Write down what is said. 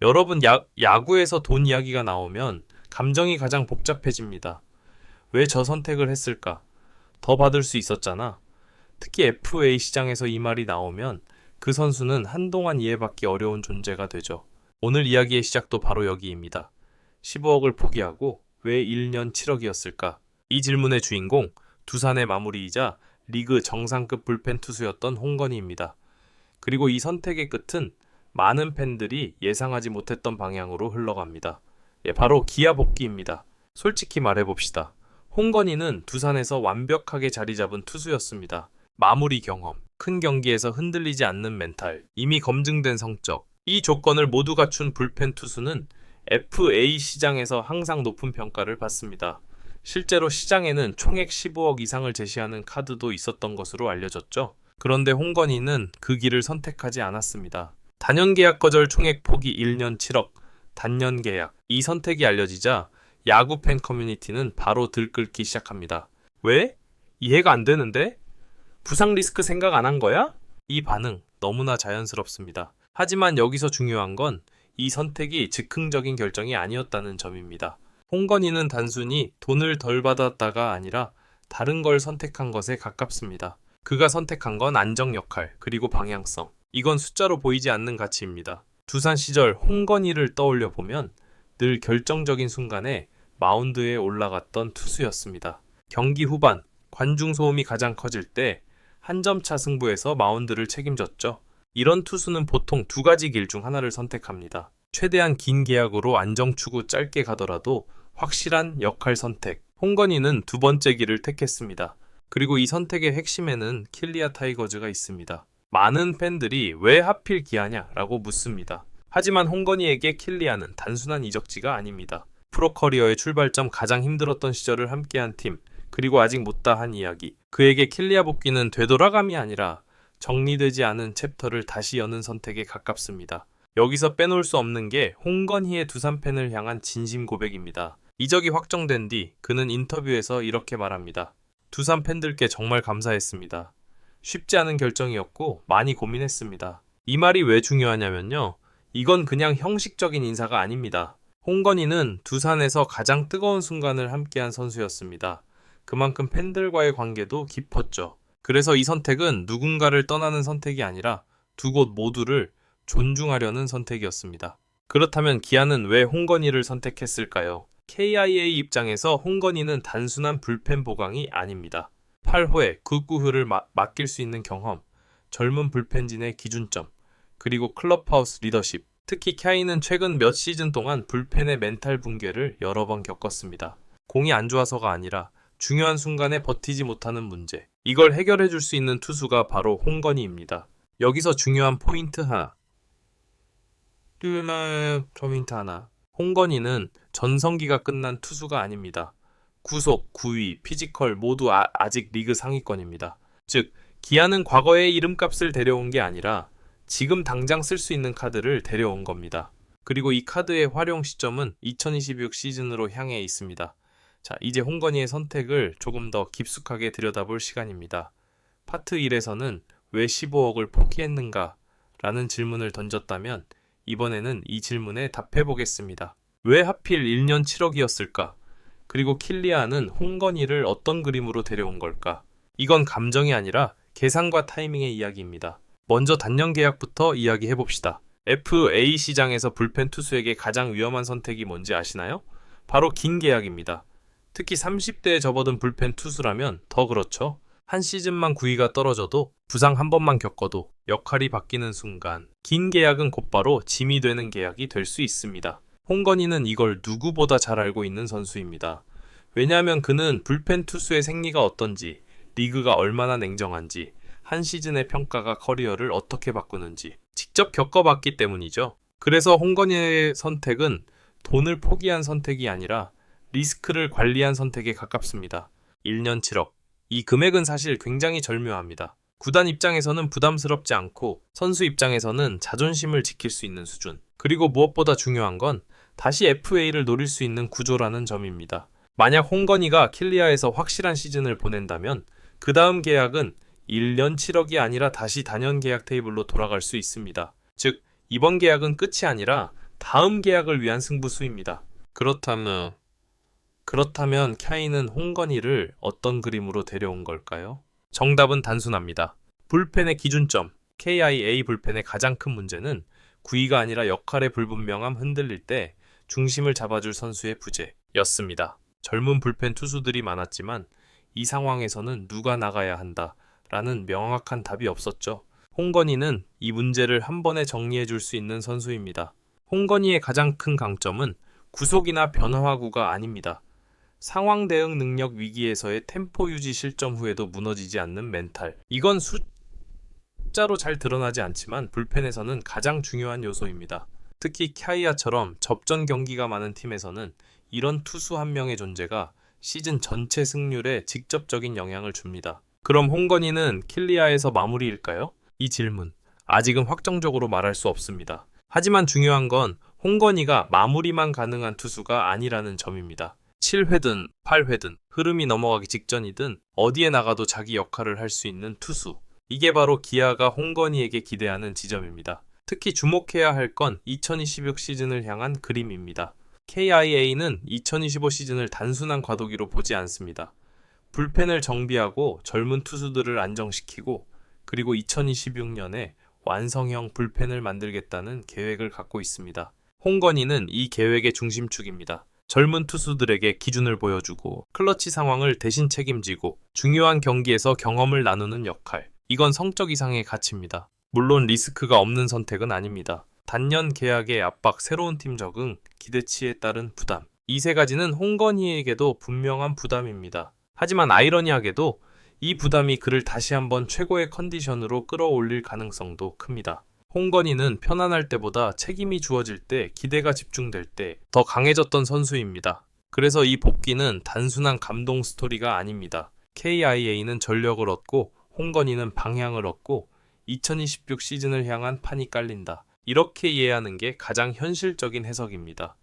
여러분, 야구에서 돈 이야기가 나오면 감정이 가장 복잡해집니다. 왜 저 선택을 했을까? 더 받을 수 있었잖아. 특히 FA 시장에서 이 말이 나오면 그 선수는 한동안 이해받기 어려운 존재가 되죠. 오늘 이야기의 시작도 바로 여기입니다. 15억을 포기하고 왜 1년 7억이었을까? 이 질문의 주인공, 두산의 마무리이자 리그 정상급 불펜 투수였던 홍건희입니다. 그리고 이 선택의 끝은 많은 팬들이 예상하지 못했던 방향으로 흘러갑니다. 바로 기아 복귀입니다. 솔직히 말해봅시다. 홍건희는 두산에서 완벽하게 자리 잡은 투수였습니다. 마무리 경험, 큰 경기에서 흔들리지 않는 멘탈, 이미 검증된 성적, 이 조건을 모두 갖춘 불펜 투수는 FA 시장에서 항상 높은 평가를 받습니다. 실제로 시장에는 총액 15억 이상을 제시하는 카드도 있었던 것으로 알려졌죠. 그런데 홍건희는 그 길을 선택하지 않았습니다. 단연 계약 거절 총액 포기 1년 7억, 단년 계약. 이 선택이 알려지자 야구 팬 커뮤니티는 바로 들끓기 시작합니다. 왜? 이해가 안 되는데? 부상 리스크 생각 안 한 거야? 이 반응 너무나 자연스럽습니다. 하지만 여기서 중요한 건 이 선택이 즉흥적인 결정이 아니었다는 점입니다. 홍건희는 단순히 돈을 덜 받았다가 아니라 다른 걸 선택한 것에 가깝습니다. 그가 선택한 건 안정 역할, 그리고 방향성. 이건 숫자로 보이지 않는 가치입니다. 두산 시절 홍건희를 떠올려 보면 늘 결정적인 순간에 마운드에 올라갔던 투수였습니다. 경기 후반, 관중 소음이 가장 커질 때 한 점 차 승부에서 마운드를 책임졌죠. 이런 투수는 보통 두 가지 길 중 하나를 선택합니다. 최대한 긴 계약으로 안정추구 짧게 가더라도 확실한 역할 선택. 홍건희는 두 번째 길을 택했습니다. 그리고 이 선택의 핵심에는 킬리아 타이거즈가 있습니다. 많은 팬들이 왜 하필 기아냐라고 묻습니다. 하지만 홍건희에게 킬리아는 단순한 이적지가 아닙니다. 프로 커리어의 출발점 가장 힘들었던 시절을 함께한 팀, 그리고 아직 못다한 이야기. 그에게 킬리아 복귀는 되돌아감이 아니라 정리되지 않은 챕터를 다시 여는 선택에 가깝습니다. 여기서 빼놓을 수 없는 게 홍건희의 두산 팬을 향한 진심 고백입니다. 이적이 확정된 뒤 그는 인터뷰에서 이렇게 말합니다. 두산 팬들께 정말 감사했습니다. 쉽지 않은 결정이었고 많이 고민했습니다. 이 말이 왜 중요하냐면요. 이건 그냥 형식적인 인사가 아닙니다. 홍건희는 두산에서 가장 뜨거운 순간을 함께한 선수였습니다. 그만큼 팬들과의 관계도 깊었죠. 그래서 이 선택은 누군가를 떠나는 선택이 아니라 두 곳 모두를 존중하려는 선택이었습니다. 그렇다면 기아는 왜 홍건희를 선택했을까요? KIA 입장에서 홍건희는 단순한 불펜 보강이 아닙니다. 8회, 9구회를 맡길 수 있는 경험, 젊은 불펜진의 기준점, 그리고 클럽하우스 리더십. 특히 카이는 최근 몇 시즌 동안 불펜의 멘탈 붕괴를 여러 번 겪었습니다. 공이 안 좋아서가 아니라 중요한 순간에 버티지 못하는 문제. 이걸 해결해 줄 수 있는 투수가 바로 홍건희입니다. 여기서 중요한 포인트 하나. 홍건희는 전성기가 끝난 투수가 아닙니다. 구속, 구위, 피지컬 모두 아직 리그 상위권입니다. 즉, 기아는 과거의 이름값을 데려온 게 아니라 지금 당장 쓸 수 있는 카드를 데려온 겁니다. 그리고 이 카드의 활용 시점은 2026 시즌으로 향해 있습니다. 자, 이제 홍건희의 선택을 조금 더 깊숙하게 들여다볼 시간입니다. 파트 1에서는 왜 15억을 포기했는가? 라는 질문을 던졌다면 이번에는 이 질문에 답해 보겠습니다. 왜 하필 1년 7억이었을까? 그리고 킬리아는 홍건희를 어떤 그림으로 데려온 걸까? 이건 감정이 아니라 계산과 타이밍의 이야기입니다. 먼저 단년 계약부터 이야기해 봅시다. FA 시장에서 불펜 투수에게 가장 위험한 선택이 뭔지 아시나요? 바로 긴 계약입니다. 특히 30대에 접어든 불펜 투수라면 더 그렇죠. 한 시즌만 구위가 떨어져도 부상 한 번만 겪어도 역할이 바뀌는 순간 긴 계약은 곧바로 짐이 되는 계약이 될 수 있습니다. 홍건희는 이걸 누구보다 잘 알고 있는 선수입니다. 왜냐하면 그는 불펜 투수의 생리가 어떤지, 리그가 얼마나 냉정한지, 한 시즌의 평가가 커리어를 어떻게 바꾸는지 직접 겪어봤기 때문이죠. 그래서 홍건희의 선택은 돈을 포기한 선택이 아니라 리스크를 관리한 선택에 가깝습니다. 1년 7억. 이 금액은 사실 굉장히 절묘합니다. 구단 입장에서는 부담스럽지 않고 선수 입장에서는 자존심을 지킬 수 있는 수준. 그리고 무엇보다 중요한 건 다시 FA를 노릴 수 있는 구조라는 점입니다. 만약 홍건희가 킬리아에서 확실한 시즌을 보낸다면 그 다음 계약은 1년 7억이 아니라 다시 단연 계약 테이블로 돌아갈 수 있습니다. 즉, 이번 계약은 끝이 아니라 다음 계약을 위한 승부수입니다. 그렇다면 캬이는 홍건희를 어떤 그림으로 데려온 걸까요? 정답은 단순합니다. 불펜의 기준점, KIA 불펜의 가장 큰 문제는 구위가 아니라 역할의 불분명함, 흔들릴 때 중심을 잡아줄 선수의 부재였습니다. 젊은 불펜 투수들이 많았지만 이 상황에서는 누가 나가야 한다라는 명확한 답이 없었죠. 홍건희는 이 문제를 한 번에 정리해줄 수 있는 선수입니다. 홍건희의 가장 큰 강점은 구속이나 변화구가 아닙니다. 상황 대응 능력, 위기에서의 템포 유지, 실점 후에도 무너지지 않는 멘탈. 이건 숫자로 잘 드러나지 않지만 불펜에서는 가장 중요한 요소입니다. 특히 캬이아처럼 접전 경기가 많은 팀에서는 이런 투수 한 명의 존재가 시즌 전체 승률에 직접적인 영향을 줍니다. 그럼 홍건희는 킬리아에서 마무리일까요? 이 질문, 아직은 확정적으로 말할 수 없습니다. 하지만 중요한 건 홍건희가 마무리만 가능한 투수가 아니라는 점입니다. 7회든 8회든 흐름이 넘어가기 직전이든 어디에 나가도 자기 역할을 할 수 있는 투수. 이게 바로 기아가 홍건희에게 기대하는 지점입니다. 특히 주목해야 할 건 2026 시즌을 향한 그림입니다. KIA는 2025 시즌을 단순한 과도기로 보지 않습니다. 불펜을 정비하고 젊은 투수들을 안정시키고 그리고 2026년에 완성형 불펜을 만들겠다는 계획을 갖고 있습니다. 홍건희는 이 계획의 중심축입니다. 젊은 투수들에게 기준을 보여주고 클러치 상황을 대신 책임지고 중요한 경기에서 경험을 나누는 역할. 이건 성적 이상의 가치입니다. 물론 리스크가 없는 선택은 아닙니다. 단년 계약의 압박, 새로운 팀 적응, 기대치에 따른 부담. 이 세 가지는 홍건희에게도 분명한 부담입니다. 하지만 아이러니하게도 이 부담이 그를 다시 한번 최고의 컨디션으로 끌어올릴 가능성도 큽니다. 홍건희는 편안할 때보다 책임이 주어질 때, 기대가 집중될 때 더 강해졌던 선수입니다. 그래서 이 복귀는 단순한 감동 스토리가 아닙니다. KIA는 전력을 얻고 홍건희는 방향을 얻고 2026 시즌을 향한 판이 깔린다. 이렇게 이해하는 게 가장 현실적인 해석입니다.